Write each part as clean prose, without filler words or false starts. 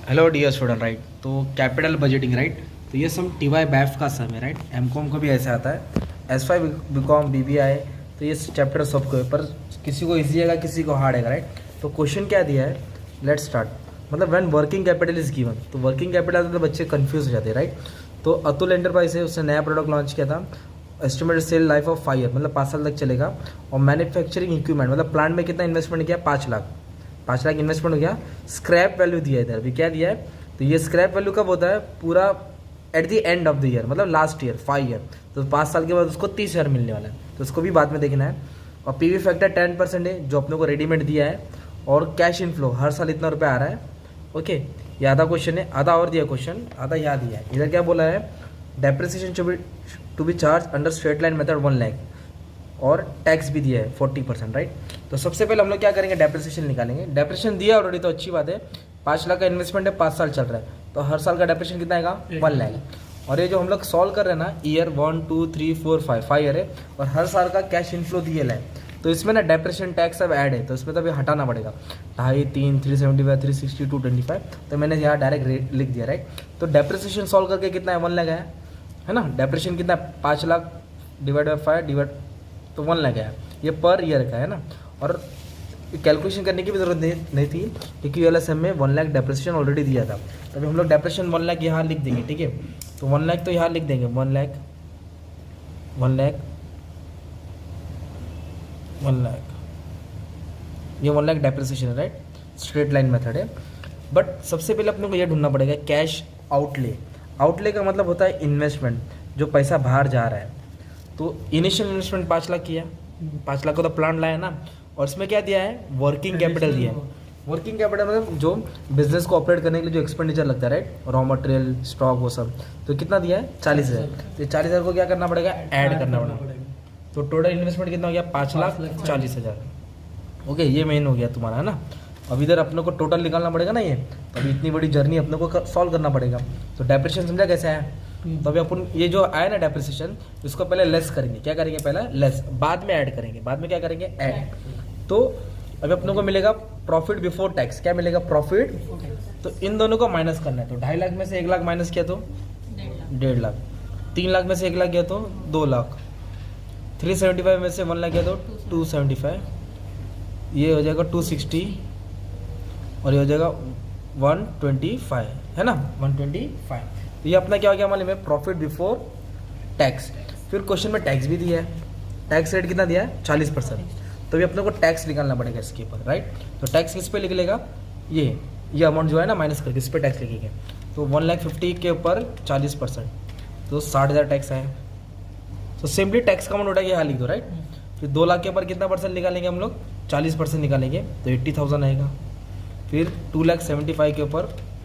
Hello dear student right. तो capital budgeting right. तो ये सम टी वाई बैफ का सम है राइट। एम कॉम का भी ऐसा आता है, S5 B com B B I. तो ये चैप्टर सबको है, पर किसी को ईजी आएगा किसी को हार्ड आएगा राइट। तो क्वेश्चन क्या दिया है, लेट्स स्टार्ट। मतलब when working capital is given, तो वर्किंग कैपिटल तो बच्चे कंफ्यूज हो जाते हैं राइट। तो अतुल एंटरप्राइज है, उसने नया प्रोडक्ट लॉन्च किया था। Estimated cell life of 5 year, मतलब 5 साल तक चलेगा। और मैन्युफैक्चरिंग इक्विपमेंट, मतलब प्लांट में कितना इन्वेस्टमेंट किया, 5 लाख इन्वेस्टमेंट हो गया। स्क्रैप वैल्यू दिया है इधर भी, क्या दिया है, तो ये स्क्रैप वैल्यू कब होता है, पूरा at the end of the year, मतलब लास्ट ईयर 5 ईयर। तो 5 साल के बाद उसको 30,000 मिलने वाला है, तो उसको भी बाद में देखना है। और पीवी फैक्टर 10% है जो अपने को रेडीमेड दिया है। और कैश इनफ्लो हर साल इतना रुपया आ रहा है। ओके, ये आधा क्वेश्चन है, आधा और दिया क्वेश्चन, आधा यहाँ दिया है। इधर क्या बोला है, depreciation to be charge under straight line method 1 lakh, और टैक्स भी दिया है 40% राइट। तो सबसे पहले हम लोग क्या करेंगे, डेप्रिसिएशन निकालेंगे। डेप्रिसिएशन दिया ऑलरेडी, तो अच्छी बात है। 5 लाख का इन्वेस्टमेंट है, 5 साल चल रहा है, तो हर साल का डेप्रिसिएशन कितना आएगा, 1 लाख। और ये जो हम लोग सॉल्व कर रहे हैं ना, ईयर 1 2 3 4 5 ईयर है, और हर साल का कैश इनफ्लो दिया है। तो इसमें ना डेप्रिसिएशन टैक्स सब ऐड है, तो इसमें तो अभी हटाना पड़ेगा। 2.5 3 375 360 225, तो मैंने यहाँ डायरेक्ट लिख दिया राइट। तो डेप्रिसिएशन सॉल्व करके कितना है, 1 लाख है ना। डेप्रिसिएशन कितना है, 5 लाख डिवाइड बाई 5 डिवाइड, तो 1 लाख है। ये पर ईयर का है ना। और कैलकुलेशन करने की भी जरूरत नहीं थी, क्योंकि वाला सेम में 1 लाख डेप्रिसिएशन ऑलरेडी दिया था। तभी हम लोग डेप्रिसिएशन 1 लाख यहाँ लिख देंगे, ठीक है। तो 1 लाख तो यहाँ लिख देंगे, 1 लाख 1 लाख, ये 1 लाख डेप्रिसिएशन है राइट। स्ट्रेट लाइन मेथड है। बट सबसे पहले अपने को ये ढूंढना पड़ेगा कैश आउटले। आउटले का मतलब होता है इन्वेस्टमेंट, जो पैसा बाहर जा रहा है। तो इनिशियल इन्वेस्टमेंट 5 लाख किया, 5 लाख को तो प्लांट लाया ना। और इसमें क्या दिया है, वर्किंग कैपिटल दिया है। वर्किंग कैपिटल मतलब जो बिजनेस को ऑपरेट करने के लिए जो एक्सपेंडिचर लगता है राइट, रॉ मटेरियल स्टॉक वो सब। तो कितना दिया है, 40,000। तो 40,000 को क्या करना पड़ेगा, ऐड करना पड़ेगा। तो टोटल इन्वेस्टमेंट कितना हो गया, 5,40,000। ओके, ये मेन हो गया तुम्हारा है ना। अब इधर अपने को टोटल निकालना पड़ेगा ना ये, तो अभी इतनी बड़ी जर्नी अपने को सॉल्व करना पड़ेगा। तो डेप्रिसिएशन समझा कैसे है। तो अभी अपन ये जो आया ना डेप्रिसिएशन, इसको पहले लेस करेंगे। क्या करेंगे, पहले लेस, बाद में ऐड करेंगे। बाद में क्या करेंगे, ऐड। तो अभी अपने को मिलेगा प्रॉफिट बिफोर टैक्स। क्या मिलेगा, प्रॉफिट। तो इन दोनों को माइनस करना है। तो 2.5 लाख में से 1 लाख माइनस किया तो 1.5 लाख। 3 लाख में से 1 लाख गया तो 2 लाख। 375 में से 1 लाख गया तो 275। ये हो जाएगा 260, और ये हो जाएगा 125 है ना, 125। तो ये अपना क्या हो गया, मालूम है, प्रॉफिट बिफोर टैक्स। फिर क्वेश्चन में टैक्स भी दिया है। टैक्स रेट कितना दिया है, 40%। तो भी अपने को टैक्स निकालना पड़ेगा इसके ऊपर राइट। तो टैक्स किस पे लिख लेगा, ये अमाउंट जो है ना माइनस करके इस पर टैक्स लिखेंगे। तो 1,50,000 के ऊपर 40%, तो 60,000 टैक्स आया। तो सिंपली टैक्स का अमाउंट उठा के यहाँ लिख दो राइट। फिर 2 लाख के ऊपर कितना परसेंट निकालेंगे हम लोग, 40% निकालेंगे, तो 80,000 आएगा। फिर 2,75,000 के ऊपर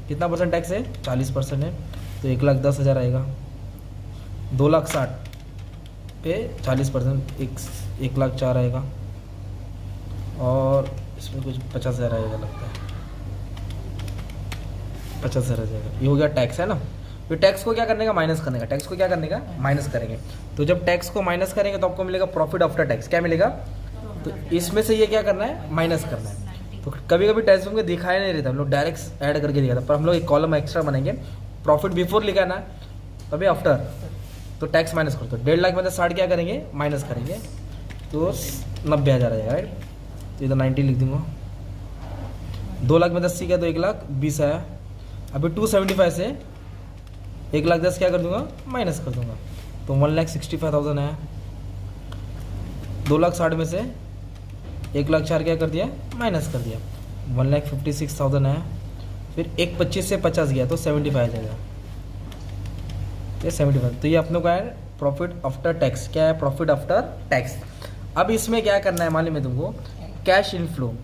कितना परसेंट टैक्स है, 40% है, तो 1,10,000 आएगा। 2,60,000 पे 40%, 1,04,000 आएगा। और इसमें कुछ 50,000 आएगा लगता है, 50,000 आ जाएगा। ये हो गया टैक्स है ना। फिर टैक्स को क्या करने का, माइनस करने का। टैक्स को क्या करने का, माइनस करेंगे। तो जब टैक्स को माइनस करेंगे तो आपको मिलेगा प्रॉफिट आफ्टर टैक्स। क्या मिलेगा, तो इसमें से ये क्या करना है, माइनस करना है। तो कभी कभी टैक्स में दिखाया नहीं रहता, हम लोग डायरेक्ट ऐड करके दिखाता, पर हम लोग एक कॉलम एक्स्ट्रा बनाएंगे। प्रॉफिट बिफोर लिखा ना, तभी आफ्टर, तो टैक्स माइनस कर दो। 1.5 लाख में से 60 क्या करेंगे, माइनस करेंगे, तो 90,000 आ जाएगा राइट। तो इधर 90 लिख दूंगा। 2 लाख में 10 किया तो 1,20,000 आया। अभी 275 से 1,10,000 क्या कर दूंगा, माइनस कर दूंगा, तो 1,65,000 आया। 2,60,000 में से 1,04,000 क्या कर दिया, माइनस कर दिया, 1,56,000 आया। फिर 1,25 से 50 गया तो 75 आ जाएगा, ये 75। तो ये अपने को है प्रॉफिट आफ्टर टैक्स। क्या है, प्रॉफिट आफ्टर टैक्स। अब इसमें क्या करना है मालूम है तुमको, कैश इनफ्लो,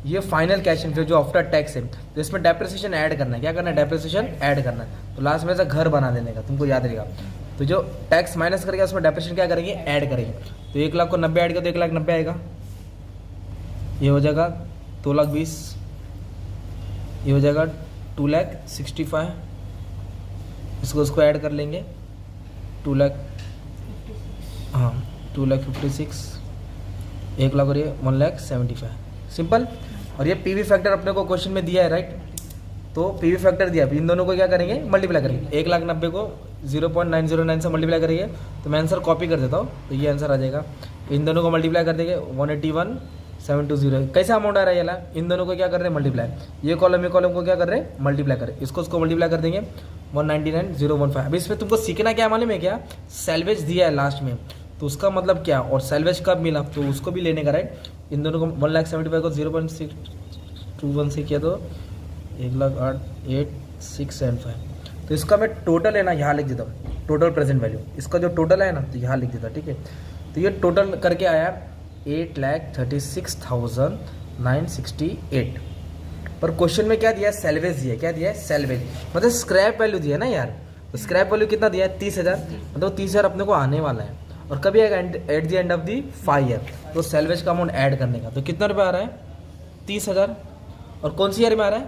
ये फाइनल कैश इनफ्लो जो आफ्टर टैक्स है। तो इसमें डेप्रिसिएशन ऐड करना है। क्या करना है, डेप्रिसिएशन ऐड करना है। तो लास्ट में से घर बना देने का, तुमको याद रहेगा। तो जो टैक्स माइनस करेगा उसमें डेप्रिसिएशन क्या करेंगे, ऐड करेंगे। तो 1 लाख को 90 ऐड कर तो 1,90,000 आएगा। ये हो जाएगा 2,20,000, ये हो जाएगा 2,65,000। इसको ऐड कर लेंगे, 2 लाख, हाँ 2,56,000, 1 लाख और ये 1,75,000। सिंपल। और ये पीवी फैक्टर अपने को क्वेश्चन में दिया है राइट। तो पीवी फैक्टर दिया, इन दोनों को क्या करेंगे मल्टीप्लाई करेंगे, 1,90,000 को 0.909 से मल्टीप्लाई करेंगे तो मैं आंसर कॉपी कर देता हूँ, तो ये आंसर आ जाएगा। इन दोनों को मल्टीप्लाई कर देंगे 181,720, कैसा अमाउंट आ रहा है ये, इन दोनों को क्या कर रहे हैं मल्टीप्लाई, ये कॉलम को क्या कर रहे हैं मल्टीप्लाई करें, इसको मल्टीप्लाई कर देंगे 199,015। अभी इसमें तुमको सीखना क्या मालूम है क्या, सैल्वेज दिया है लास्ट में, तो उसका मतलब क्या और सैल्वेज कब मिला तो उसको भी लेने का, राइट। इन दोनों को 1,75,000 को 0.6216 से किया तो 1,08,675, तो इसका मैं टोटल है ना यहाँ लिख देता हूँ, टोटल प्रेजेंट वैल्यू, इसका जो टोटल है ना तो यहाँ लिख देता, ठीक है। तो ये टोटल करके आया 8,36,968, पर क्वेश्चन में क्या दिया है सैल्वेज दिया है, क्या दिया है सैल्वेज, मतलब स्क्रैप वैल्यू दिया है ना यार, तो स्क्रैप वैल्यू कितना दिया है 30,000, मतलब 30,000 अपने को आने वाला है और कभी आएगा at the end of the 5 year, तो सैल्वेज का अमाउंट ऐड करने का, तो कितना रुपये आ रहा है 30,000, और कौन सी ईयर में आ रहा है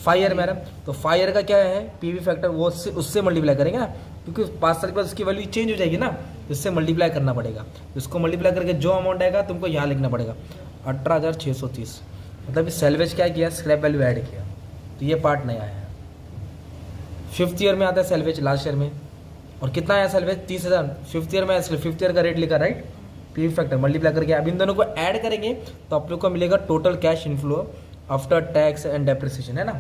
5 ईयर में आ रहा है, तो 5 ईयर का क्या है पीवी फैक्टर वो उससे मल्टीप्लाई करेंगे ना, क्योंकि 5 साल के बाद उसकी वैल्यू चेंज हो जाएगी ना, तो इससे मल्टीप्लाई करना पड़ेगा, इसको मल्टीप्लाई करके जो अमाउंट आएगा तुमको यहाँ लिखना पड़ेगा 18,630, मतलब सैल्वेज क्या किया स्क्रैप वैल्यू ऐड किया, तो ये पार्ट नहीं आया है। 5th ईयर में आता है सैल्वेज लास्ट ईयर में, और कितना आया सैल्वेज 30,000, 5th ईयर में आया, 5th ईयर का रेट लिखा, राइट, पीवी फैक्टर मल्टीप्लाई करके अब इन दोनों को ऐड करेंगे तो आप लोग को मिलेगा total cash inflow after tax and depreciation, है ना।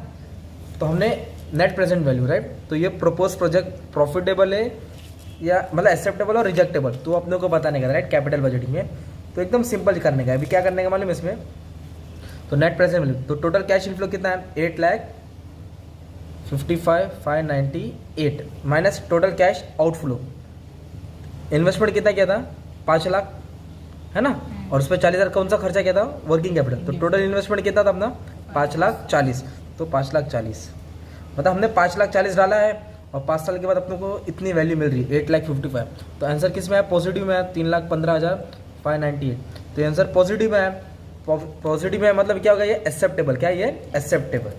तो हमने नेट प्रेजेंट वैल्यू, राइट, तो ये प्रपोज प्रोजेक्ट प्रॉफिटेबल है या मतलब एक्सेप्टेबल और रिजेक्टेबल, तो अपने को बताने का, राइट, कैपिटल बजटिंग में तो एकदम सिंपल करने का है। अभी क्या करने का मालूम है इसमें, तो नेट प्रेजेंट वैल्यू, तो टोटल कैश इनफ्लो कितना है 8,55,598 minus total cash outflow, investment कितना किया था 5 लाख, है ना, और उस पर 40,000 कौन सा खर्चा किया था वर्किंग कैपिटल, तो टोटल इन्वेस्टमेंट कितना था अपना 5,40,000, तो 5,40,000 मतलब हमने 5,40,000 डाला है और 5 साल के बाद अपने को इतनी वैल्यू मिल रही है 8,55,000, तो आंसर किस में है पॉजिटिव में है 3,15,598, तो आंसर पॉजिटिव में है, पॉजिटिव में मतलब क्या होगा ये एक्सेप्टेबल, क्या ये एक्सेप्टेबल,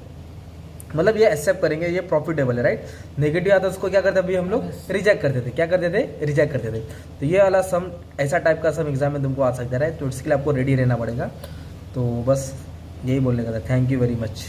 मतलब ये एक्सेप्ट करेंगे, ये प्रॉफिटेबल है, राइट। नेगेटिव आता है उसको क्या करते अभी हम लोग रिजेक्ट करते थे, क्या करते थे रिजेक्ट करते थे, तो ये वाला सम ऐसा टाइप का सम एग्जाम में तुमको आ सकता है, तो इसके लिए आपको रेडी रहना पड़ेगा। तो बस यही बोलने का था, थैंक यू वेरी मच।